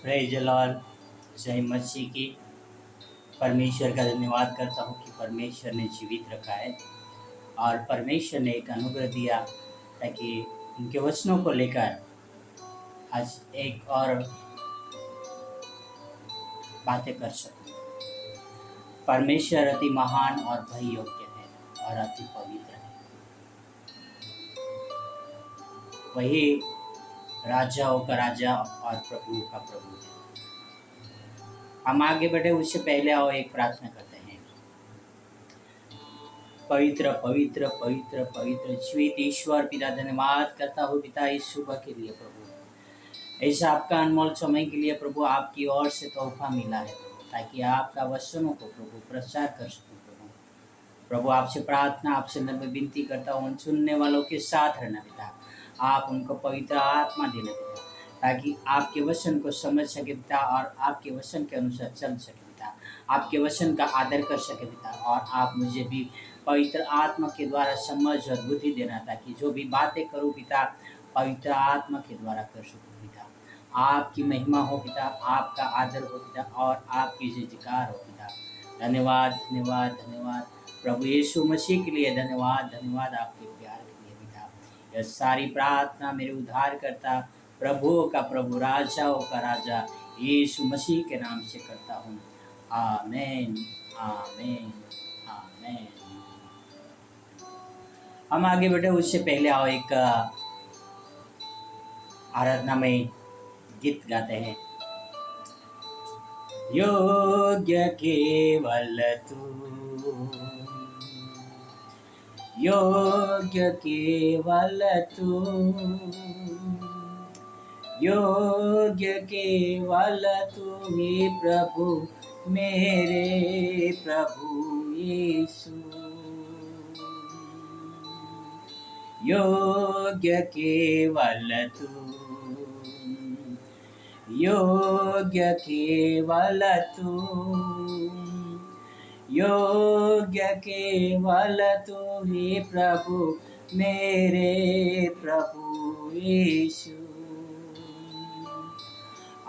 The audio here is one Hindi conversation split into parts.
Praise the Lord. जय मसीह की। परमेश्वर का धन्यवाद करता हूँ कि परमेश्वर ने जीवित रखा है और परमेश्वर ने एक अनुग्रह दिया ताकि उनके वचनों को लेकर आज एक और बातें कर सकूं। परमेश्वर अति महान और भय योग्य है और अति पवित्र है। वही राजाओं का राजा और प्रभु का प्रभु है। हम आगे बढ़े उससे पहले आओ एक प्रार्थना करते हैं। पवित्र पवित्र पवित्र पवित्र जीवित ईश्वर पिता, धन्यवाद करता हूँ पिता इस सुबह के लिए प्रभु। ऐसा आपका अनमोल समय के लिए प्रभु आपकी ओर से तोहफा मिला है ताकि आपका वचनों को प्रभु प्रचार कर सकूं प्रभु आपसे प्रार्थना आपसे नम्र विनती करता हूँ, उन सुनने वालों के साथ रहना पिता। आप उनको पवित्र आत्मा देना पिता ताकि आपके वचन को समझ सके पिता और आपके वचन के अनुसार चल सके पिता, आपके वचन का आदर कर सके पिता। और आप मुझे भी पवित्र आत्मा के द्वारा समझ और बुद्धि देना ताकि जो भी बातें करूँ पिता पवित्र आत्मा के द्वारा कर सकूँ पिता। आपकी महिमा हो पिता, आपका आदर हो पिता और आपकी जयजयकार हो पिता। धन्यवाद धन्यवाद धन्यवाद प्रभु यीशु मसीह के लिए धन्यवाद धन्यवाद आपके प्यार के लिए पिता। यह सारी प्रार्थना मेरे उद्धार करता प्रभुओं का प्रभु राजाओं का राजा यीशु मसीह के नाम से करता हूँ। आमीन आमीन आमीन। हम आगे बढ़े उससे पहले आओ एक आराधना में गीत गाते हैं। योग्य केवल तू, योग्य केवल तू, योग्य केवल तू ही प्रभु मेरे प्रभु यीशु। योग्य केवल तू, योग्य केवल तू, योग्य केवल तू ही प्रभु मेरे प्रभु यीशु।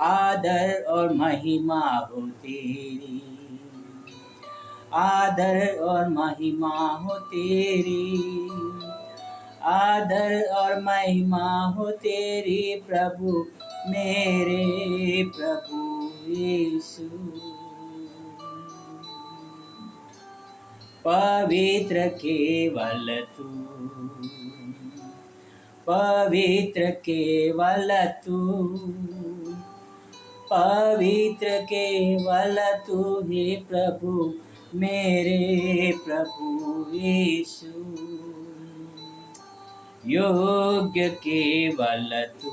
आदर और महिमा हो तेरी, आदर और महिमा हो तेरी, आदर और महिमा हो तेरी प्रभु मेरे प्रभु यीशु। पवित्र केवल तू, पवित्र केवल तू, पवित्र केवल तू ही प्रभु मेरे प्रभु यीशु। योग्य केवल तू,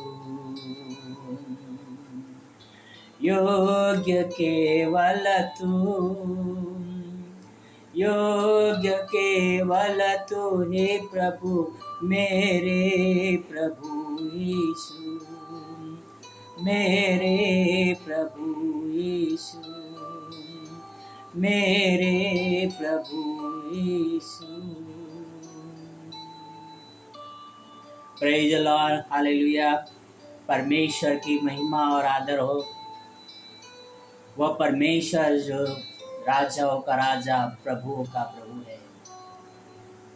योग्य केवल तू, योग्य केवल तू हे प्रभु मेरे प्रभु यीशु, मेरे प्रभु यीशु, मेरे प्रभु यीशु। Praise the Lord, hallelujah. परमेश्वर की महिमा और आदर हो। वह परमेश्वर जो राजाओं का राजा प्रभुओं का प्रभु है,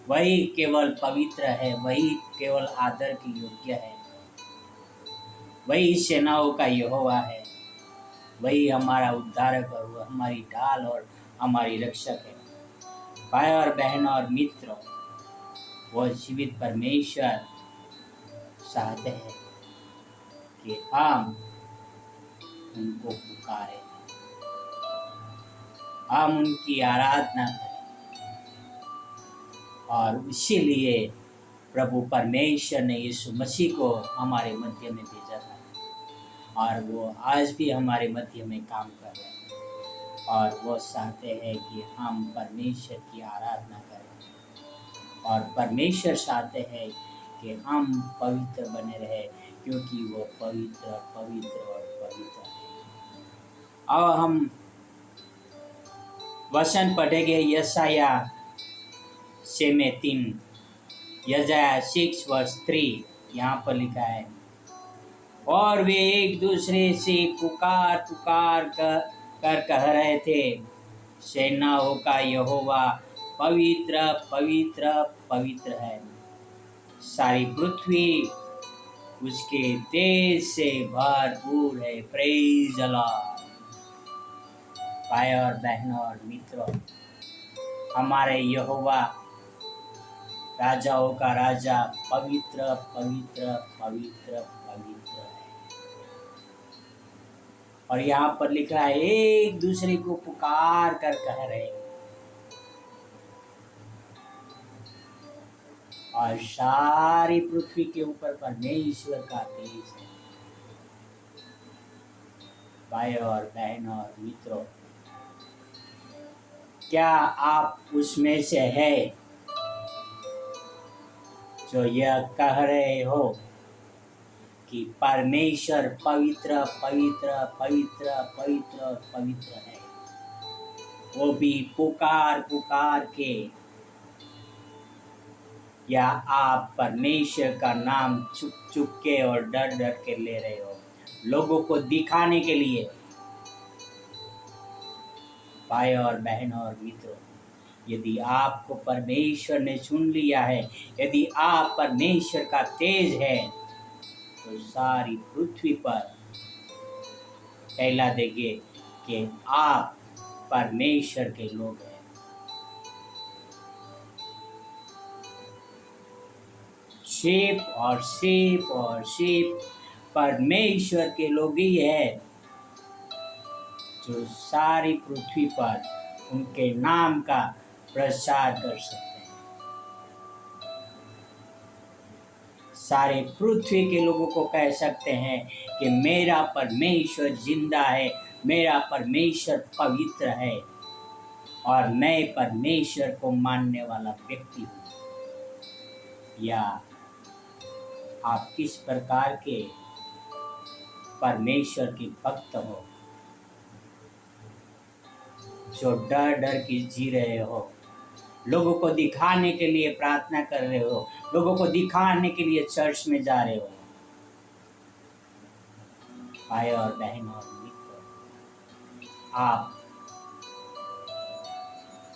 वही केवल पवित्र है, वही केवल आदर की योग्य है, वही सेनाओं का यहोवा है, वही हमारा उद्धारक और हमारी ढाल और हमारी रक्षक है। भाई और बहन और मित्र, वह जीवित परमेश्वर चाहते हैं कि हम उनको पुकारें, हम उनकी आराधना करें। और इसीलिए प्रभु परमेश्वर ने यीशु मसीह को हमारे मध्य में भेजा था और वो आज भी हमारे मध्य में काम कर रहे हैं। और वो चाहते हैं कि हम परमेश्वर की आराधना करें और परमेश्वर चाहते हैं कि हम पवित्र बने रहे क्योंकि वो पवित्र पवित्र और पवित्र है। और हम वचन पढ़ेंगे यशाया 6:3, यशाया 6:3 यहाँ पर लिखा है, और वे एक दूसरे से पुकार पुकार कर कह रहे थे, सेनाओं का यहोवा पवित्र पवित्र पवित्र है, सारी पृथ्वी उसके तेज से भरपूर है। Praise the Lord. भाई और बहनों और मित्रों, हमारे यहोवा राजाओं का राजा पवित्र पवित्र पवित्र पवित्र है। और यहाँ पर लिख रहा है, एक दूसरे को पुकार कर कह रहे हैं, और सारी पृथ्वी के ऊपर परमेश्वर का तेज है। भाई और बहनों और मित्रों, क्या आप उसमें से है जो यह कह रहे हो कि परमेश्वर पवित्र पवित्र पवित्र पवित्र पवित्र है, वो भी पुकार पुकार के? या आप परमेश्वर का नाम चुप चुप के और डर डर के ले रहे हो, लोगों को दिखाने के लिए? भाई और बहनों और मित्रों, यदि आपको परमेश्वर ने चुन लिया है, यदि आप परमेश्वर का तेज है, तो सारी पृथ्वी पर कहला देंगे कि आप परमेश्वर के लोग हैं। शेप और शेप और शेप परमेश्वर के लोग ही है, जो सारी पृथ्वी पर उनके नाम का प्रचार कर सकते हैं। सारे पृथ्वी के लोगों को कह सकते हैं कि मेरा परमेश्वर जिंदा है, मेरा परमेश्वर पवित्र है, और मैं परमेश्वर को मानने वाला व्यक्ति हूँ। या आप किस प्रकार के परमेश्वर के भक्त हो, जो डर डर के जी रहे हो, लोगों को दिखाने के लिए प्रार्थना कर रहे हो, लोगों को दिखाने के लिए चर्च में जा रहे हो? भाई और बहनों और मित्रों, आप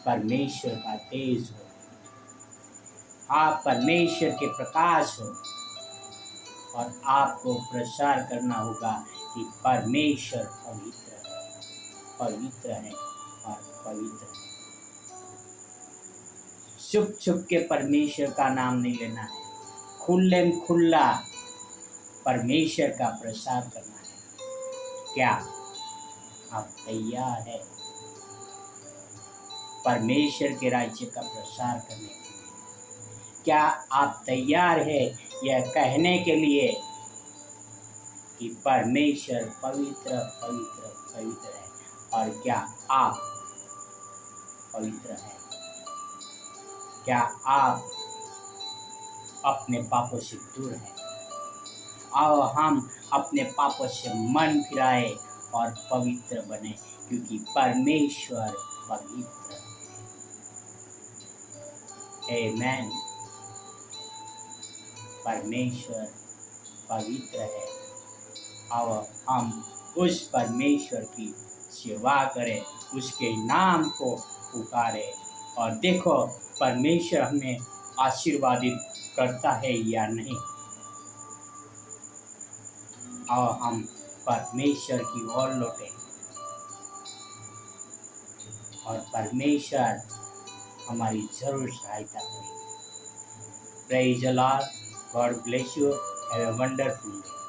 परमेश्वर का तेज हो, आप परमेश्वर के प्रकाश हो, और आपको प्रचार करना होगा कि परमेश्वर पवित्र है, पवित्र है और पवित्र है। छुप छुप के परमेश्वर का नाम नहीं लेना है, खुल्ले में खुल्ला परमेश्वर का प्रचार करना है। क्या आप तैयार हैं परमेश्वर के राज्य का प्रसार करने के लिए? क्या आप तैयार हैं यह कहने के लिए कि परमेश्वर पवित्र पवित्र पवित्र है? और क्या आप पवित्र हैं? क्या आप अपने पापों से दूर हैं? आओ हम अपने पापों से मन फिराए और पवित्र बने, क्योंकि परमेश्वर पवित्र है। आमेन। परमेश्वर पवित्र है। आओ हम उस परमेश्वर की सेवा करें, उसके नाम को पुकारें, और देखो परमेश्वर हमें आशीर्वादित करता है या नहीं। आओ हम परमेश्वर की ओर लौटें, और परमेश्वर हमारी जरूर सहायता करें। Praise the Lord. God bless you. Have a wonderful day.